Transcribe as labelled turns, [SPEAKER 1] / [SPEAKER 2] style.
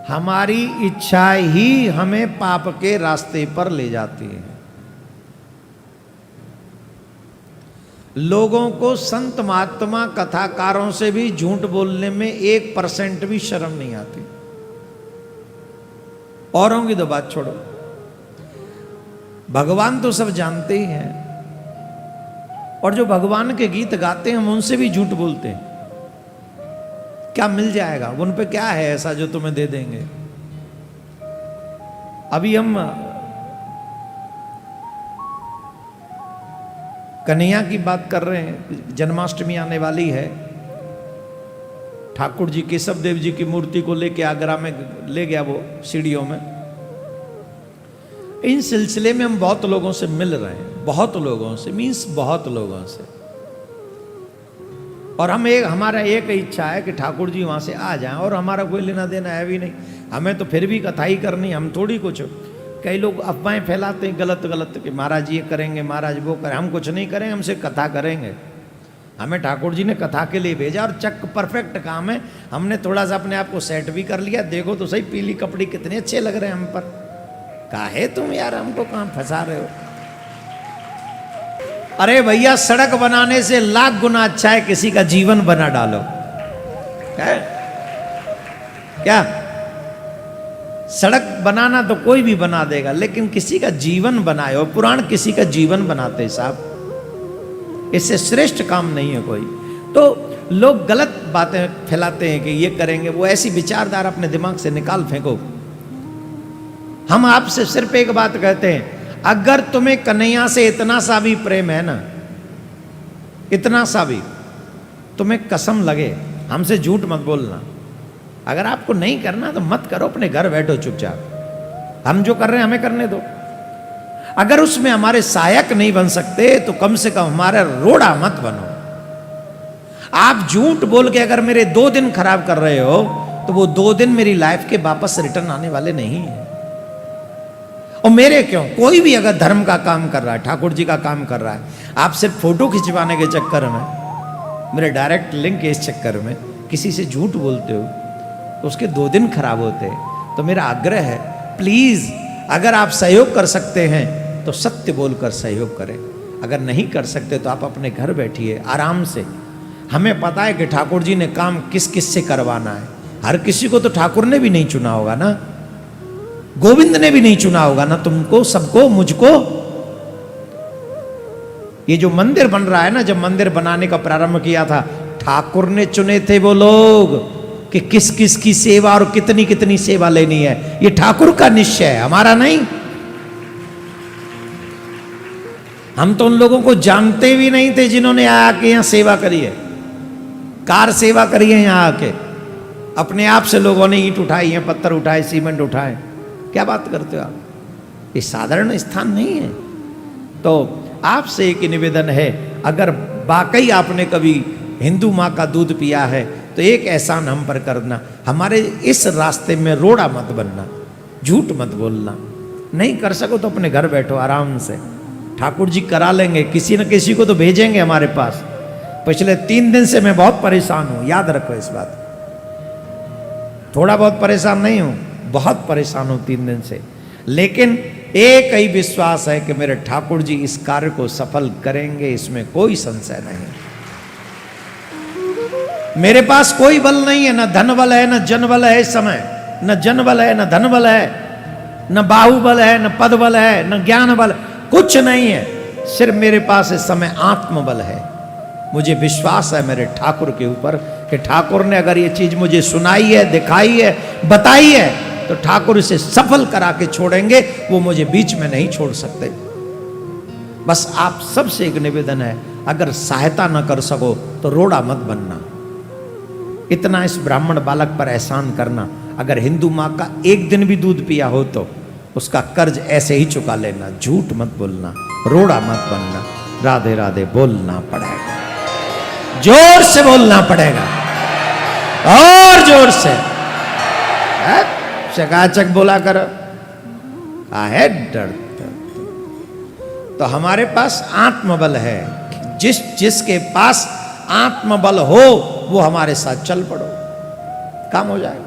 [SPEAKER 1] हमारी इच्छा ही हमें पाप के रास्ते पर ले जाती है। लोगों को संत महात्मा कथाकारों से भी झूठ बोलने में 1% भी शर्म नहीं आती। औरों की तो बात छोड़ो, भगवान तो सब जानते ही हैं, और जो भगवान के गीत गाते हैं हम उनसे भी झूठ बोलते हैं। क्या मिल जाएगा उन पे, क्या है ऐसा जो तुम्हें दे देंगे। अभी हम कन्हैया की बात कर रहे हैं, जन्माष्टमी आने वाली है। ठाकुर जी केशव देव जी की मूर्ति को लेके आगरा में ले गया वो सीढ़ियों में। इन सिलसिले में हम बहुत लोगों से मिल रहे हैं, बहुत लोगों से, मीन्स बहुत लोगों से। और हम हमारा एक इच्छा है कि ठाकुर जी वहां से आ जाएं, और हमारा कोई लेना देना है भी नहीं, हमें तो फिर भी कथा ही करनी, हम थोड़ी कुछ। कई लोग अफवाहें फैलाते हैं गलत गलत कि महाराज ये करेंगे, महाराज वो करें। हम कुछ नहीं करेंगे, हमसे कथा करेंगे। हमें ठाकुर जी ने कथा के लिए भेजा और चक परफेक्ट काम है। हमने थोड़ा सा अपने आप को सेट भी कर लिया। देखो तो सही पीली कपड़ी कितने अच्छे लग रहे हैं हम पर। काहे तुम यार हमको कहां फंसा रहे हो। अरे भैया, सड़क बनाने से लाख गुना अच्छा है किसी का जीवन बना डालो। क्या सड़क बनाना तो कोई भी बना देगा, लेकिन किसी का जीवन बनाए, और पुराण किसी का जीवन बनाते साहब, इससे श्रेष्ठ काम नहीं है कोई। तो लोग गलत बातें फैलाते हैं कि ये करेंगे वो, ऐसी विचारधारा अपने दिमाग से निकाल फेंको। हम आपसे सिर्फ एक बात कहते हैं, अगर तुम्हें कन्हैया से इतना सा भी प्रेम है ना, इतना सा भी, तुम्हें कसम लगे, हमसे झूठ मत बोलना। अगर आपको नहीं करना तो मत करो, अपने घर बैठो चुपचाप। हम जो कर रहे हैं हमें करने दो। अगर उसमें हमारे सहायक नहीं बन सकते तो कम से कम हमारा रोड़ा मत बनो। आप झूठ बोल के अगर मेरे 2 दिन खराब कर रहे हो तो वो 2 दिन मेरी लाइफ के वापस रिटर्न आने वाले नहीं है। और मेरे क्यों, कोई भी अगर धर्म का काम कर रहा है, ठाकुर जी का काम कर रहा है, आप सिर्फ फोटो खिंचवाने के चक्कर में, मेरे डायरेक्ट लिंक के इस चक्कर में किसी से झूठ बोलते हो तो उसके 2 दिन खराब होते हैं। तो मेरा आग्रह है, प्लीज अगर आप सहयोग कर सकते हैं तो सत्य बोलकर सहयोग करें। अगर नहीं कर सकते तो आप अपने घर बैठिए आराम से। हमें पता है कि ठाकुर जी ने काम किस किस से करवाना है। हर किसी को तो ठाकुर ने भी नहीं चुना होगा ना, गोविंद ने भी नहीं चुना होगा ना, तुमको, सबको, मुझको। ये जो मंदिर बन रहा है ना, जब मंदिर बनाने का प्रारंभ किया था, ठाकुर ने चुने थे वो लोग कि किस किस की सेवा और कितनी कितनी सेवा लेनी है। ये ठाकुर का निश्चय है, हमारा नहीं। हम तो उन लोगों को जानते भी नहीं थे जिन्होंने आके यहां सेवा करी है, कार सेवा करी है यहां आके। अपने आप से लोगों ने ईंट उठाई है, पत्थर उठाए, सीमेंट उठाए। क्या बात करते हो आप, ये साधारण स्थान नहीं है। तो आपसे एक निवेदन है, अगर वाकई आपने कभी हिंदू माँ का दूध पिया है तो एक एहसान हम पर करना, हमारे इस रास्ते में रोड़ा मत बनना, झूठ मत बोलना। नहीं कर सको तो अपने घर बैठो आराम से, ठाकुर जी करा लेंगे, किसी न किसी को तो भेजेंगे हमारे पास। पिछले 3 दिन से मैं बहुत परेशान हूं, याद रखो इस बात। थोड़ा बहुत परेशान नहीं हूं, बहुत परेशान हूं 3 दिन से। लेकिन एक ही विश्वास है कि मेरे ठाकुर जी इस कार्य को सफल करेंगे, इसमें कोई संशय नहीं। मेरे पास कोई बल नहीं है, न धन बल है, न जन बल है। इस समय न जन बल है, न धन बल है, न बाहुबल है, न पद बल है, न ज्ञान बल, कुछ नहीं है। सिर्फ मेरे पास इस समय आत्मबल है। मुझे विश्वास है मेरे ठाकुर के ऊपर कि ठाकुर ने अगर ये चीज मुझे सुनाई है, दिखाई है, बताई है, तो ठाकुर इसे सफल करा के छोड़ेंगे। वो मुझे बीच में नहीं छोड़ सकते। बस आप सबसे एक निवेदन है, अगर सहायता न कर सको तो रोड़ा मत बनना। इतना इस ब्राह्मण बालक पर एहसान करना, अगर हिंदू माँ का एक दिन भी दूध पिया हो तो उसका कर्ज ऐसे ही चुका लेना। झूठ मत बोलना, रोड़ा मत बनना। राधे राधे बोलना पड़ेगा, जोर से बोलना पड़ेगा, और जोर से। चकाचक बोला कर, काहे डरते। तो हमारे पास आत्मबल है। जिसके पास आत्मबल हो वो हमारे साथ चल पड़ो, काम हो जाएगा।